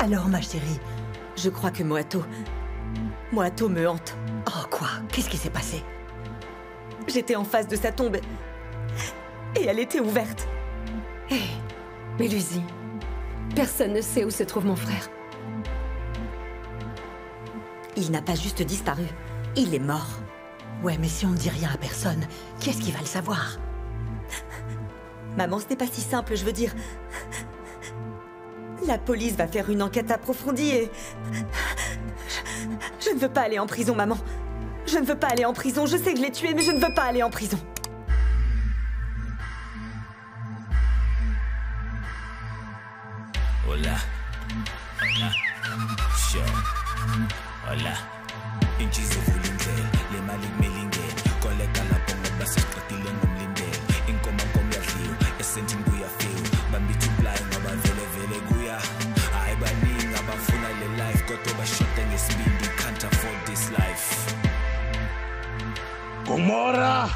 Alors, ma chérie, je crois que Moato me hante. Oh, quoi? Qu'est-ce qui s'est passé? J'étais en face de sa tombe et elle était ouverte. Hé, Mélusie, personne ne sait où se trouve mon frère. Il n'a pas juste disparu, il est mort. Ouais, mais si on ne dit rien à personne, qui est-ce qui va le savoir? Maman, ce n'est pas si simple, je veux dire. La police va faire une enquête approfondie et... Je ne veux pas aller en prison, maman. Je ne veux pas aller en prison. Je sais que je l'ai tué, mais je ne veux pas aller en prison. Hola. Hola. Sure. Hola. Inchizo vulindlela, le mali kumele koleka lapho ngoba sesiqedile ngomlindelo. Inkomo komyadliwa, esentini kuyafika. Bambithi uplay ngoba vele kuya. Hayi baningi abafuna le life kodwa bashoda ngesibindi, can't afford this life. Gomorra!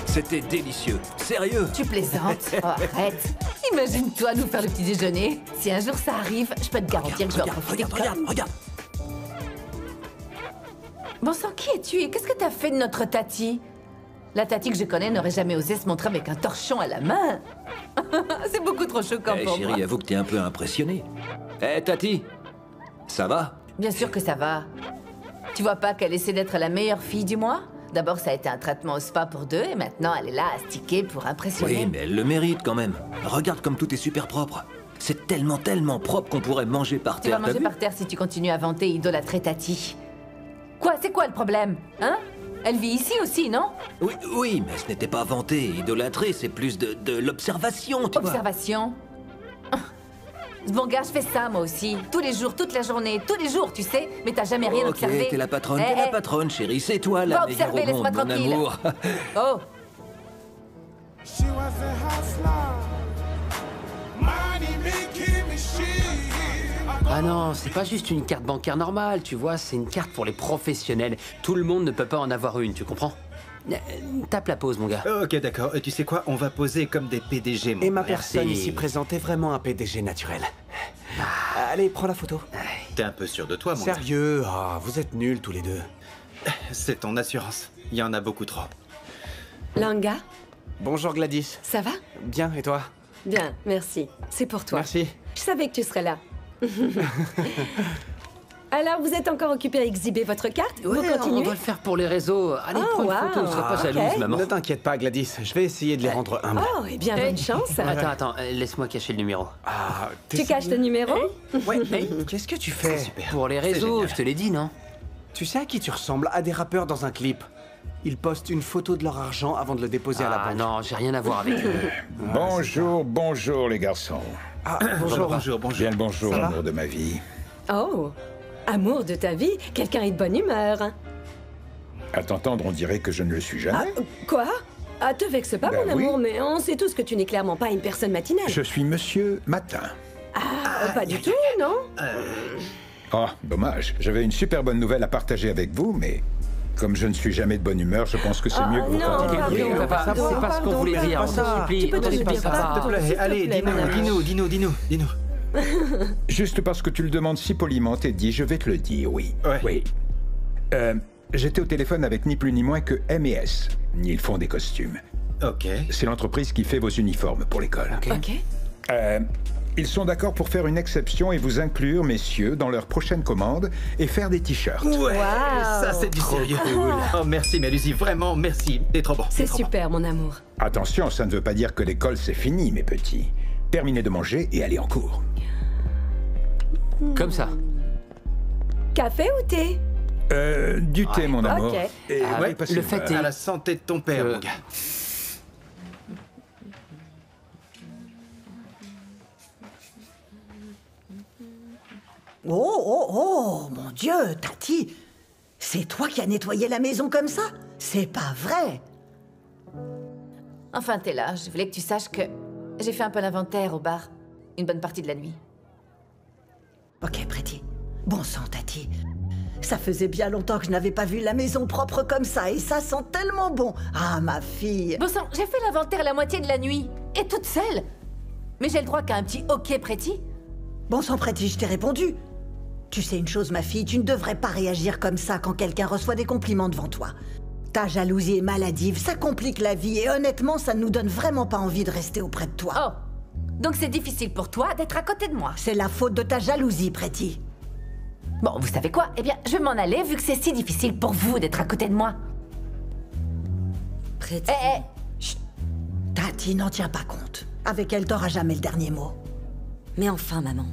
C'était délicieux. Sérieux? Tu plaisantes? Oh, arrête. Imagine-toi nous faire le petit déjeuner. Si un jour ça arrive, je peux te garantir que je vais en profiter. Regarde. Bon sang, qui es-tu et qu'est-ce que t'as fait de notre Tati? La Tati que je connais n'aurait jamais osé se montrer avec un torchon à la main. C'est beaucoup trop choquant pour moi. Chérie, avoue que t'es un peu impressionnée. Tati, ça va? Bien sûr que ça va. Tu vois pas qu'elle essaie d'être la meilleure fille du mois? D'abord, ça a été un traitement au spa pour deux, et maintenant, elle est là à sticker pour impressionner. Oui, mais elle le mérite quand même. Regarde comme tout est super propre. C'est tellement propre qu'on pourrait manger par Tu terre. vas manger par terre si tu continues à vanter et idolâtrer Tati. Quoi? C'est quoi le problème? Hein? Elle vit ici aussi, non? Oui, mais ce n'était pas vanté, idolâtré, c'est plus de l'observation, tu vois. Observation? Bon gars, je fais ça moi aussi. Tous les jours, toute la journée, tous les jours, tu sais. Mais t'as jamais rien observé. Ok, t'es la patronne, chérie. C'est toi la Va meilleure observer, au monde, laisse-moi mon tranquille. amour. Oh! Ah non, c'est pas juste une carte bancaire normale, tu vois, c'est une carte pour les professionnels. Tout le monde ne peut pas en avoir une, tu comprends? Tape la pause, mon gars. Ok, d'accord. Tu sais quoi? On va poser comme des PDG, mon Et ma frère. personne ici présente est vraiment un PDG naturel. Allez, prends la photo. T'es un peu sûr de toi, mon gars. Sérieux? Ah, vous êtes nuls tous les deux. C'est ton assurance. Il y en a beaucoup trop. Langa, Bonjour Gladys. ça va? Bien, et toi? Bien, merci. C'est pour toi. Merci. Je savais que tu serais là. Alors, vous êtes encore occupé à exhiber votre carte? Ouais, vous continuez? on va le faire pour les réseaux. Allez, Oh, prends une wow. photo, sois pas Ah, jalouse, ok. maman. Ne t'inquiète pas Gladys, je vais essayer de les rendre humbles. Oh, eh bien, bonne chance. Attends, laisse-moi cacher le numéro. Ah, Tu caches le numéro? Ouais, mais qu'est-ce que tu fais? Pour les C'est réseaux, génial. je te l'ai dit, non? Tu sais à qui tu ressembles? À des rappeurs dans un clip. Ils postent une photo de leur argent avant de le déposer à la Ah banque. non, j'ai rien à voir avec eux. Bonjour les garçons. Ah, bonjour. Bonjour. Bien le bonjour, Ça va amour de ma vie. Oh, amour de ta vie? Quelqu'un est de bonne humeur. À t'entendre, on dirait que je ne le suis jamais. Quoi? Ah, te vexe pas, Ben mon oui. amour, mais on sait tous que tu n'es clairement pas une personne matinale. Je suis Monsieur Matin. Pas du tout, non? Oh, dommage. J'avais une super bonne nouvelle à partager avec vous, mais comme je ne suis jamais de bonne humeur, je pense que c'est mieux que vous non, continuiez. pardon. Papa, c'est pas ce qu'on voulait dire, on te supplie. Tu peux te on te dire pas pas, ça. S'il te plaît, S'il te allez, plaît, mon amour. dis-nous. Juste parce que tu le demandes si poliment, Teddy, je vais te le dire, oui. Ouais. Oui. J'étais au téléphone avec ni plus ni moins que M&S. Ils font des costumes. Ok. C'est l'entreprise qui fait vos uniformes pour l'école. Ok. Ils sont d'accord pour faire une exception et vous inclure, messieurs, dans leur prochaine commande et faire des t-shirts. Ouais, ça c'est du sérieux. Oh merci Mélusie, vraiment merci. T'es trop bon. C'est super, mon amour. Attention, ça ne veut pas dire que l'école c'est fini, mes petits. Terminez de manger et allez en cours. Comme ça. Café ou thé? Du thé, mon amour. Ok. Et Ah, ouais, passez le le fait verre. est- À la santé de ton père, mon gars. Oh, mon Dieu, Tati! C'est toi qui as nettoyé la maison comme ça? C'est pas vrai! Enfin, t'es là. Je voulais que tu saches que j'ai fait un peu l'inventaire au bar. Une bonne partie de la nuit. Ok, Pretty. Bon sang, Tati. Ça faisait bien longtemps que je n'avais pas vu la maison propre comme ça, et ça sent tellement bon. Ah, ma fille. Bon sang, j'ai fait l'inventaire la moitié de la nuit, et toute seule. Mais j'ai le droit qu'à un petit OK, Pretty. Bon sang, Pretty, je t'ai répondu. Tu sais une chose, ma fille, tu ne devrais pas réagir comme ça quand quelqu'un reçoit des compliments devant toi. Ta jalousie est maladive, ça complique la vie, et honnêtement, ça ne nous donne vraiment pas envie de rester auprès de toi. Oh, donc c'est difficile pour toi d'être à côté de moi. C'est la faute de ta jalousie, Pretty. Bon, vous savez quoi? Eh bien, je vais m'en aller vu que c'est si difficile pour vous d'être à côté de moi. Pretty... Chut. Tati n'en tient pas compte. Avec elle, t'auras jamais le dernier mot. Mais enfin, maman,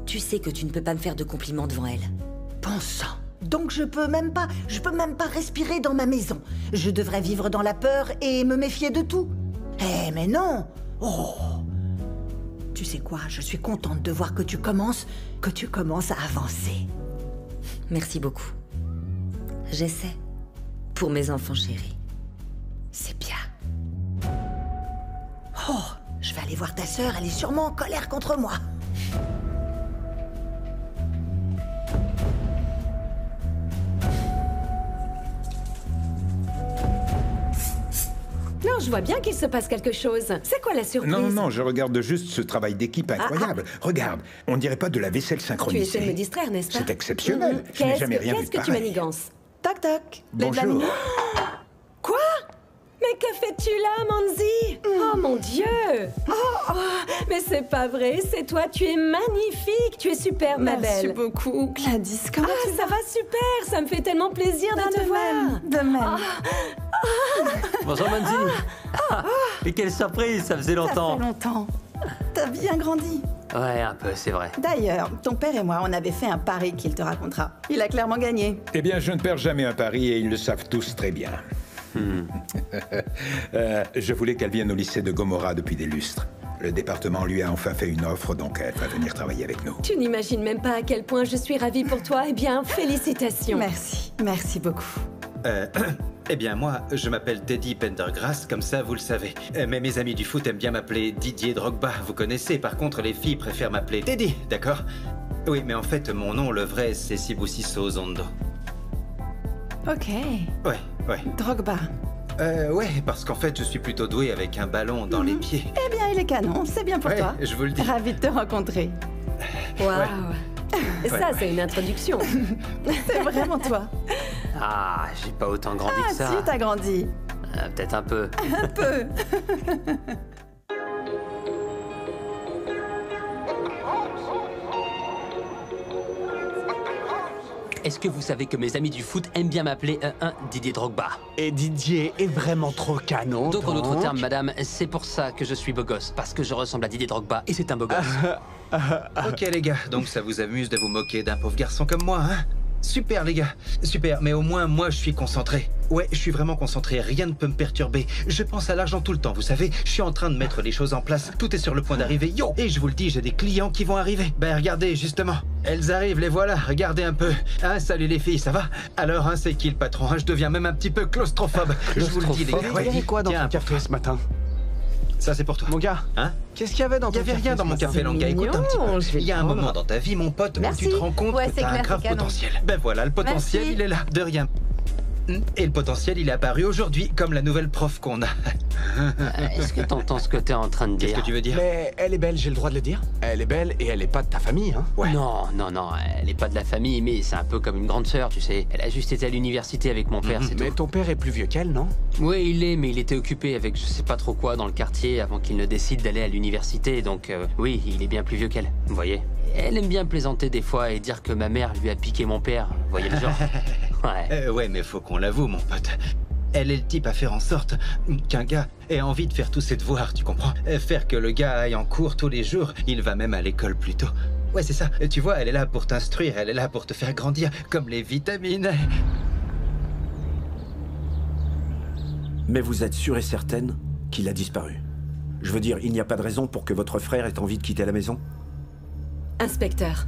tu sais que tu ne peux pas me faire de compliments devant elle. Bon sang. Donc je peux même pas respirer dans ma maison. Je devrais vivre dans la peur et me méfier de tout. Eh, mais non. Oh. Tu sais quoi, je suis contente de voir que tu commences à avancer. Merci beaucoup. J'essaie. Pour mes enfants chéris. C'est bien. Oh, je vais aller voir ta sœur, elle est sûrement en colère contre moi. Non, je vois bien qu'il se passe quelque chose. C'est quoi la surprise? Non, je regarde juste ce travail d'équipe incroyable. Regarde, on dirait pas de la vaisselle Tu synchronisée. essaies de me distraire, n'est-ce pas? C'est exceptionnel. Je n'ai jamais rien vu de Qu'est-ce que tu pareil. manigances? Toc toc. Bonjour. Quoi? Mais que fais-tu là, Manzi? Oh mon Dieu! Oh, mais c'est pas vrai, c'est toi, tu es magnifique, tu es superbe, ma belle. Merci beaucoup, Gladys. Comment tu vas? Ça va super, ça me fait tellement plaisir de te voir. De même. Bonjour Manzi. Mais quelle surprise, ça faisait longtemps. Ça fait longtemps. T'as bien grandi. Ouais, un peu, c'est vrai. D'ailleurs, ton père et moi, on avait fait un pari qu'il te racontera. Il a clairement gagné. Eh bien, je ne perds jamais un pari et ils le savent tous très bien. Je voulais qu'elle vienne au lycée de Gomorrah depuis des lustres. Le département lui a enfin fait une offre, donc elle va venir travailler avec nous. Tu n'imagines même pas à quel point je suis ravie pour toi. Eh bien, félicitations. Merci beaucoup. Eh bien, moi, je m'appelle Teddy Pendergrass, comme ça, vous le savez. Mais mes amis du foot aiment bien m'appeler Didier Drogba, vous connaissez. Par contre, les filles préfèrent m'appeler Teddy, d'accord? Oui, mais en fait, mon nom, le vrai, c'est Sibusiso Zondo. Ok. Ouais. Drogba. Ouais, parce qu'en fait, je suis plutôt doué avec un ballon dans les pieds. Eh bien, il est canon, c'est bien pour Ouais, toi. je vous le dis. Ravi de te rencontrer. Waouh. Ça, c'est une introduction. C'est vraiment toi. Ah, j'ai pas autant grandi que ça. Ah si, t'as grandi. Peut-être un peu. Un peu. Est-ce que vous savez que mes amis du foot aiment bien m'appeler Didier Drogba? Et Didier est vraiment trop canon. Donc, en d'autres termes, madame, c'est pour ça que je suis beau gosse. Parce que je ressemble à Didier Drogba et c'est un beau gosse. Ok, les gars, donc ça vous amuse de vous moquer d'un pauvre garçon comme moi, hein? Super, les gars. Super, mais au moins, moi, je suis concentré. Ouais, je suis vraiment concentré. Rien ne peut me perturber. Je pense à l'argent tout le temps, vous savez. Je suis en train de mettre les choses en place. Tout est sur le point d'arriver. Yo! Et je vous le dis, j'ai des clients qui vont arriver. Ben, regardez, justement. Elles arrivent, les voilà. Regardez un peu. Hein, salut les filles, ça va? Alors, hein, c'est qui le patron? Hein, je deviens même un petit peu claustrophobe. Je vous le dis, les gars. Ouais, dis quoi dans ton café ce matin? Ça, c'est pour toi. Mon gars, hein? Qu'est-ce qu'il y avait dans ton café? Il n'y avait rien dans mon café, Langa. Écoute un petit peu. Il y a un moment dans ta vie, mon pote, où tu te rends compte que t'as un grave potentiel. Ben voilà, le potentiel, il est là. De rien. Et le potentiel, il est apparu aujourd'hui, comme la nouvelle prof qu'on a. Est-ce que t'entends ce que t'es en train de dire? Qu'est-ce que tu veux dire? Mais elle est belle, j'ai le droit de le dire. Elle est belle et elle est pas de ta famille, hein? Ouais. Non, elle est pas de la famille, mais c'est un peu comme une grande sœur, tu sais. Elle a juste été à l'université avec mon père, c'est tout. Mais ton père est plus vieux qu'elle, non? Oui, il est, mais il était occupé avec je sais pas trop quoi dans le quartier avant qu'il ne décide d'aller à l'université, donc oui, il est bien plus vieux qu'elle, vous voyez. Elle aime bien plaisanter des fois et dire que ma mère lui a piqué mon père, vous voyez le genre. Ouais. Ouais, mais faut qu'on l'avoue, mon pote. Elle est le type à faire en sorte qu'un gars ait envie de faire tous ses devoirs, tu comprends? Faire que le gars aille en cours tous les jours, il va même à l'école plus tôt. Ouais, c'est ça. Tu vois, elle est là pour t'instruire, elle est là pour te faire grandir, comme les vitamines. Mais vous êtes sûre et certaine qu'il a disparu? Je veux dire, il n'y a pas de raison pour que votre frère ait envie de quitter la maison? Inspecteur,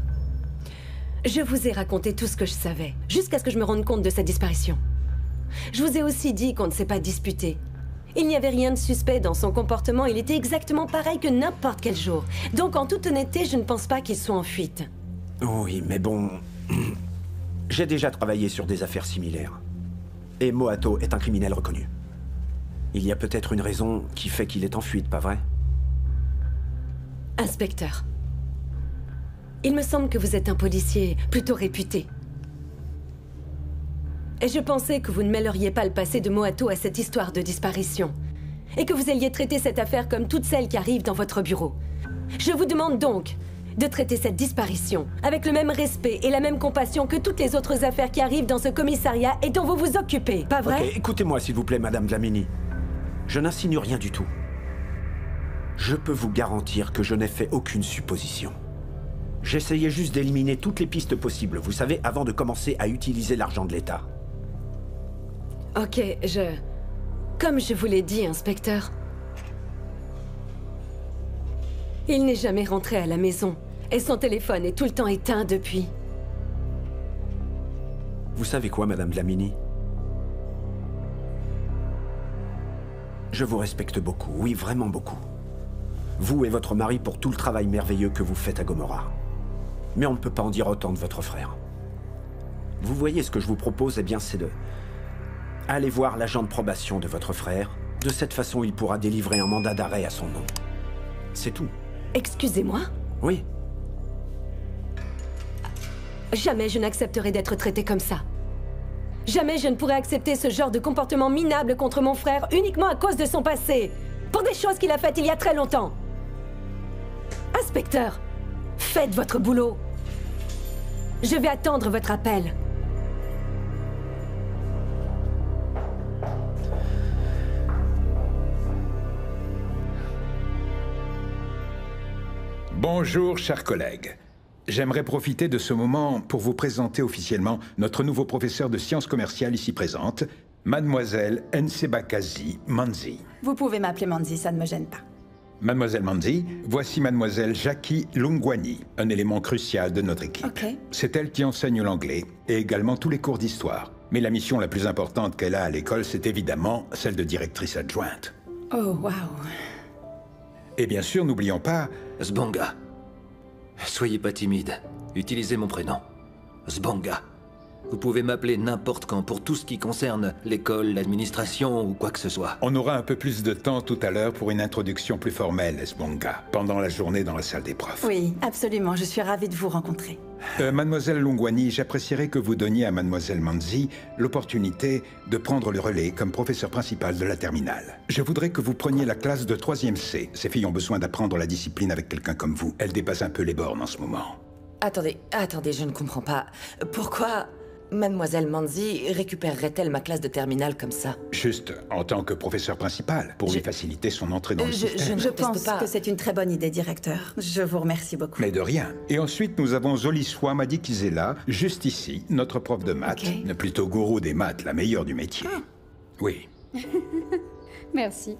je vous ai raconté tout ce que je savais, jusqu'à ce que je me rende compte de sa disparition. Je vous ai aussi dit qu'on ne s'est pas disputé. Il n'y avait rien de suspect dans son comportement, il était exactement pareil que n'importe quel jour. Donc en toute honnêteté, je ne pense pas qu'il soit en fuite. Oui, mais bon... J'ai déjà travaillé sur des affaires similaires. Et Moato est un criminel reconnu. Il y a peut-être une raison qui fait qu'il est en fuite, pas vrai? Inspecteur, il me semble que vous êtes un policier plutôt réputé. Et je pensais que vous ne mêleriez pas le passé de Moato à cette histoire de disparition. Et que vous alliez traiter cette affaire comme toutes celles qui arrivent dans votre bureau. Je vous demande donc de traiter cette disparition avec le même respect et la même compassion que toutes les autres affaires qui arrivent dans ce commissariat et dont vous vous occupez, pas vrai? Ok, écoutez-moi s'il vous plaît, Madame Dlamini. Je n'insinue rien du tout. Je peux vous garantir que je n'ai fait aucune supposition. J'essayais juste d'éliminer toutes les pistes possibles, vous savez, avant de commencer à utiliser l'argent de l'État. Ok, Comme je vous l'ai dit, inspecteur, il n'est jamais rentré à la maison. Et son téléphone est tout le temps éteint depuis. Vous savez quoi, Madame Dlamini? Je vous respecte beaucoup, oui, vraiment beaucoup. Vous et votre mari pour tout le travail merveilleux que vous faites à Gomorrah. Mais on ne peut pas en dire autant de votre frère. Vous voyez, ce que je vous propose, eh bien, c'est de... aller voir l'agent de probation de votre frère. De cette façon, il pourra délivrer un mandat d'arrêt à son nom. C'est tout. Excusez-moi? Oui. Jamais je n'accepterai d'être traité comme ça. Jamais je ne pourrai accepter ce genre de comportement minable contre mon frère uniquement à cause de son passé. Pour des choses qu'il a faites il y a très longtemps. Inspecteur, faites votre boulot. Je vais attendre votre appel. Bonjour, chers collègues. J'aimerais profiter de ce moment pour vous présenter officiellement notre nouveau professeur de sciences commerciales ici présente, Mademoiselle Nsebakazi Manzi. Vous pouvez m'appeler Manzi, ça ne me gêne pas. Mademoiselle Manzi, voici Mademoiselle Jackie Lungwani, un élément crucial de notre équipe. Ok. C'est elle qui enseigne l'anglais et également tous les cours d'histoire. Mais la mission la plus importante qu'elle a à l'école, c'est évidemment celle de directrice adjointe. Oh, waouh. Et bien sûr, n'oublions pas... Sbonga. Soyez pas timide. Utilisez mon prénom. Sbonga. Vous pouvez m'appeler n'importe quand pour tout ce qui concerne l'école, l'administration ou quoi que ce soit. On aura un peu plus de temps tout à l'heure pour une introduction plus formelle, Sbonga, pendant la journée dans la salle des profs. Oui, absolument. Je suis ravie de vous rencontrer. Mademoiselle Lungwani, j'apprécierais que vous donniez à Mademoiselle Manzi l'opportunité de prendre le relais comme professeur principal de la terminale. Je voudrais que vous preniez la classe de 3e C. Ces filles ont besoin d'apprendre la discipline avec quelqu'un comme vous. Elles dépassent un peu les bornes en ce moment. Attendez, je ne comprends pas. Pourquoi Mademoiselle Manzi récupérerait-elle ma classe de terminale comme ça? Juste en tant que professeur principal, pour lui faciliter son entrée dans le système. Je pense que c'est une très bonne idée, directeur. Je vous remercie beaucoup. Mais de rien. Et ensuite, nous avons Zoliswa Madikizela, juste ici, notre prof de maths. Okay. Plutôt gourou des maths, la meilleure du métier. Ah. Oui. Merci.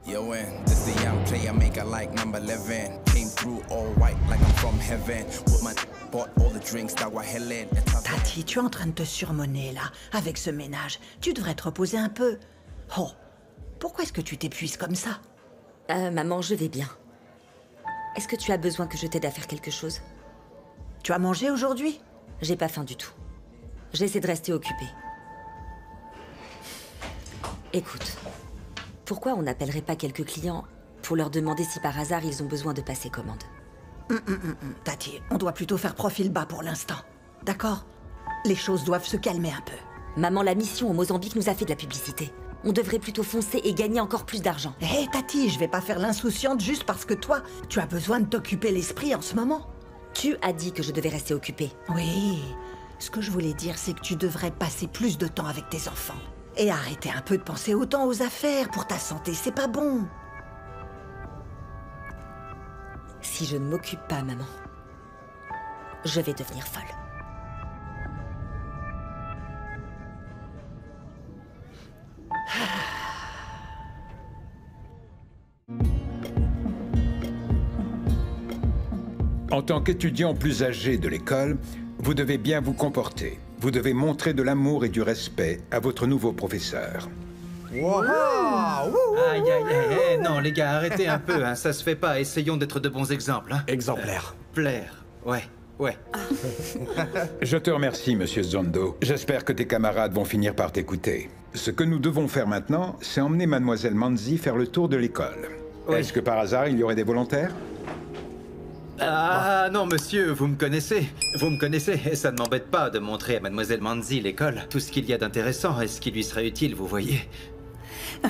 Yo, this the young player maker like number 11. Came through all white like I'm from heaven. With my bought all the drinks that were Helen. Tati, tu es en train de te surmonner là, avec ce ménage. Tu devrais te reposer un peu. Oh, pourquoi est-ce que tu t'épuises comme ça? Maman, je vais bien. Est-ce que tu as besoin que je t'aide à faire quelque chose? Tu as mangé aujourd'hui? J'ai pas faim du tout. J'essaie de rester occupée. Écoute. Pourquoi on n'appellerait pas quelques clients pour leur demander si par hasard ils ont besoin de passer commande? Tati, on doit plutôt faire profil bas pour l'instant. D'accord? Les choses doivent se calmer un peu. Maman, la mission au Mozambique nous a fait de la publicité. On devrait plutôt foncer et gagner encore plus d'argent. Hé, Tati, je vais pas faire l'insouciante juste parce que toi, tu as besoin de t'occuper l'esprit en ce moment. Tu as dit que je devais rester occupée. Oui. Ce que je voulais dire, c'est que tu devrais passer plus de temps avec tes enfants. Et arrêtez un peu de penser autant aux affaires. Pour ta santé, c'est pas bon. Si je ne m'occupe pas, maman, je vais devenir folle. En tant qu'étudiant plus âgé de l'école, vous devez bien vous comporter. Vous devez montrer de l'amour et du respect à votre nouveau professeur. Wow. Aïe, aïe, aïe, non les gars, arrêtez un peu, hein, ça se fait pas. Essayons d'être de bons exemples. Hein. Exemplaires. Plaire, ouais. Ouais. Je te remercie, monsieur Zondo. J'espère que tes camarades vont finir par t'écouter. Ce que nous devons faire maintenant, c'est emmener mademoiselle Manzi faire le tour de l'école. Oui. Est-ce que par hasard, il y aurait des volontaires? Ah non, monsieur, vous me connaissez. Vous me connaissez. Et ça ne m'embête pas de montrer à mademoiselle Manzi l'école. Tout ce qu'il y a d'intéressant et ce qui lui serait utile, vous voyez.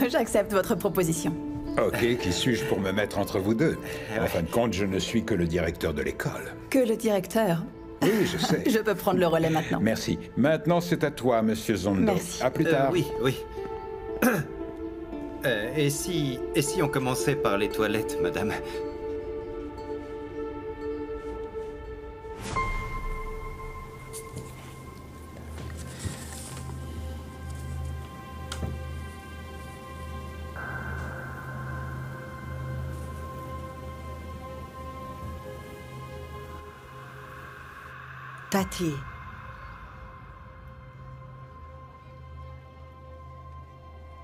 J'accepte votre proposition. Ok, qui suis-je pour me mettre entre vous deux? En fin de compte, je ne suis que le directeur de l'école. Que le directeur. Oui, je sais. Je peux prendre le relais maintenant. Merci. Maintenant, c'est à toi, monsieur Zondo. Merci. À plus tard. Oui. Et si on commençait par les toilettes, madame? Tati.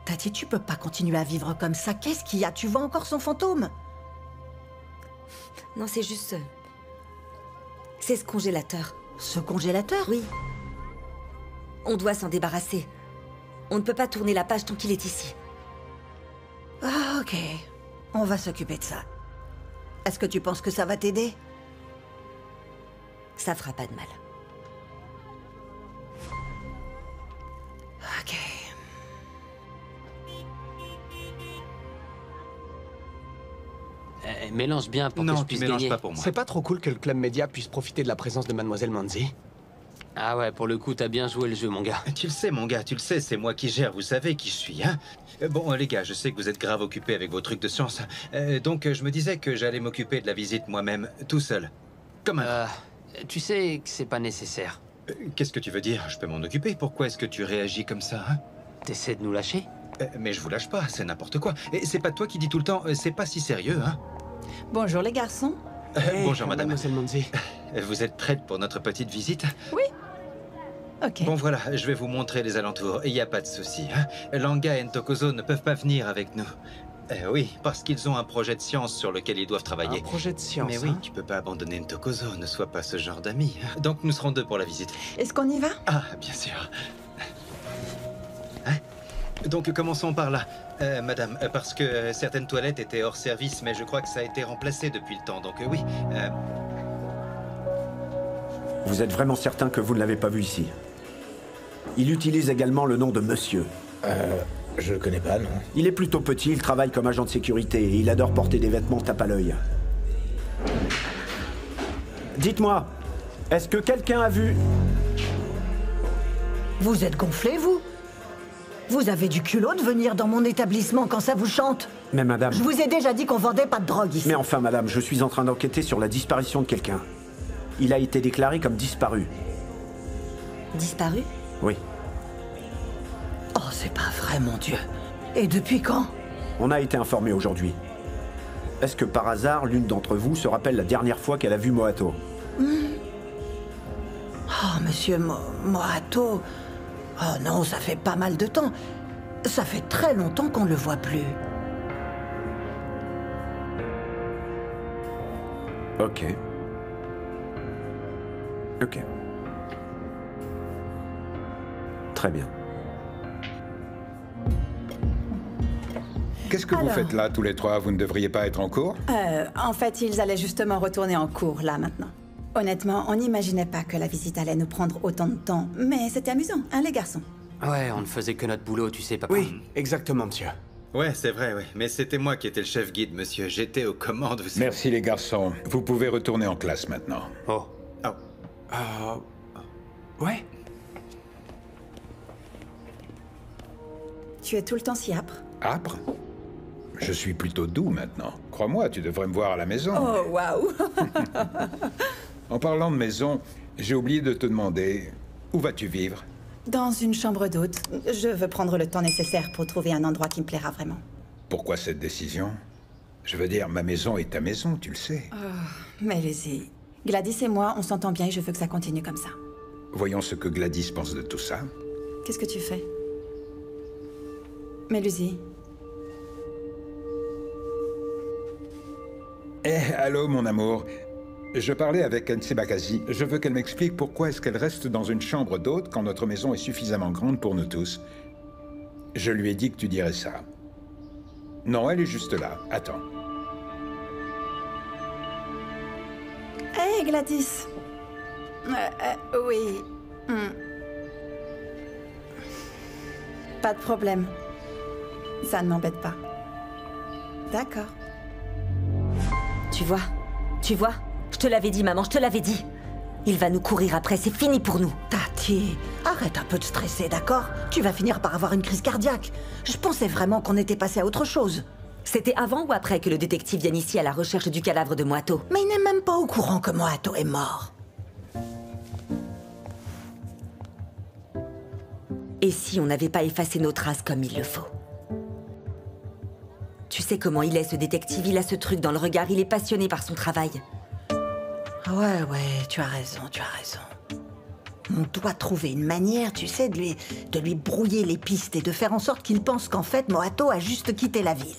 Tati, tu peux pas continuer à vivre comme ça. Qu'est-ce qu'il y a? Tu vois encore son fantôme? Non, c'est juste... C'est ce congélateur. Ce congélateur? Oui. On doit s'en débarrasser. On ne peut pas tourner la page tant qu'il est ici. Ah, ok. On va s'occuper de ça. Est-ce que tu penses que ça va t'aider? Ça fera pas de mal. Ok. Mélange bien pour que je puisse gagner. Pas pour moi. C'est pas trop cool que le club média puisse profiter de la présence de mademoiselle Manzi? Ah ouais, pour le coup, t'as bien joué le jeu, mon gars. Tu le sais, mon gars, tu le sais, c'est moi qui gère, vous savez qui je suis, hein? Bon, les gars, je sais que vous êtes grave occupés avec vos trucs de science. Donc, je me disais que j'allais m'occuper de la visite moi-même, tout seul. Comme un... Tu sais que c'est pas nécessaire. Qu'est-ce que tu veux dire? Je peux m'en occuper. Pourquoi est-ce que tu réagis comme ça, hein? T'essaies de nous lâcher? Mais je vous lâche pas, c'est n'importe quoi. Et c'est pas toi qui dis tout le temps, c'est pas si sérieux, hein? Bonjour les garçons. Bonjour madame. Mademoiselle Manzi. Vous êtes prête pour notre petite visite? Oui. Ok. Bon voilà, je vais vous montrer les alentours. Il n'y a pas de souci, hein? Langa et Ntokozo ne peuvent pas venir avec nous. Oui, parce qu'ils ont un projet de science sur lequel ils doivent travailler. Un projet de science, Mais oui, hein? tu peux pas abandonner Ntokozo, ne sois pas ce genre d'ami. Donc nous serons deux pour la visite. Est-ce qu'on y va? Ah, bien sûr. Hein? Donc commençons par là. Madame, parce que certaines toilettes étaient hors service, mais je crois que ça a été remplacé depuis le temps, donc oui. Vous êtes vraiment certain que vous ne l'avez pas vu ici? Il utilise également le nom de monsieur. Je le connais pas, non. Il est plutôt petit, il travaille comme agent de sécurité et il adore porter des vêtements tape à l'œil. Dites-moi, est-ce que quelqu'un a vu... Vous êtes gonflé, vous? Vous avez du culot de venir dans mon établissement quand ça vous chante? Mais madame... Je vous ai déjà dit qu'on vendait pas de drogue ici. Mais enfin, madame, je suis en train d'enquêter sur la disparition de quelqu'un. Il a été déclaré comme disparu. Disparu? Oui. Oh, c'est pas vrai, mon Dieu. Et depuis quand? On a été informé aujourd'hui. Est-ce que par hasard, l'une d'entre vous se rappelle la dernière fois qu'elle a vu Moato? Oh, monsieur Moato... Oh non, ça fait pas mal de temps. Ça fait très longtemps qu'on ne le voit plus. Ok. Ok. Très bien. Qu'est-ce que vous Alors. faites là, tous les trois? Vous ne devriez pas être en cours? En fait, ils allaient justement retourner en cours, là, maintenant. Honnêtement, on n'imaginait pas que la visite allait nous prendre autant de temps. Mais c'était amusant, hein, les garçons? Ouais, on ne faisait que notre boulot, tu sais, papa. Oui, exactement, monsieur. Ouais, c'est vrai, oui. Mais c'était moi qui étais le chef guide, monsieur. J'étais aux commandes, vous savez. Merci les garçons. Vous pouvez retourner en classe maintenant. Oh. Ouais. Tu es tout le temps si âpre. Âpre? Je suis plutôt doux maintenant. Crois-moi, tu devrais me voir à la maison. Oh, waouh. En parlant de maison, j'ai oublié de te demander, où vas-tu vivre? Dans une chambre d'hôte. Je veux prendre le temps nécessaire pour trouver un endroit qui me plaira vraiment. Pourquoi cette décision? Je veux dire, ma maison est ta maison, tu le sais. Mais Lizzie, Gladys et moi, on s'entend bien et je veux que ça continue comme ça. Voyons ce que Gladys pense de tout ça. Qu'est-ce que tu fais? Mais Lizzie... Eh, allô, mon amour. Je parlais avec Nsebakazi. Je veux qu'elle m'explique pourquoi est-ce qu'elle reste dans une chambre d'hôte quand notre maison est suffisamment grande pour nous tous. Je lui ai dit que tu dirais ça. Non, elle est juste là. Attends. Hé, Gladys. Oui. Pas de problème. Ça ne m'embête pas. D'accord. Tu vois, je te l'avais dit, maman, je te l'avais dit. Il va nous courir après, c'est fini pour nous. Tati, arrête un peu de stresser, d'accord? Tu vas finir par avoir une crise cardiaque. Je pensais vraiment qu'on était passé à autre chose. C'était avant ou après que le détective vienne ici à la recherche du cadavre de Moato? Mais il n'est même pas au courant que Moato est mort. Et si on n'avait pas effacé nos traces comme il le faut? Tu sais comment il est, ce détective, il a ce truc dans le regard, il est passionné par son travail. Ouais, tu as raison. On doit trouver une manière, tu sais, de lui brouiller les pistes et de faire en sorte qu'il pense qu'en fait, Moato a juste quitté la ville.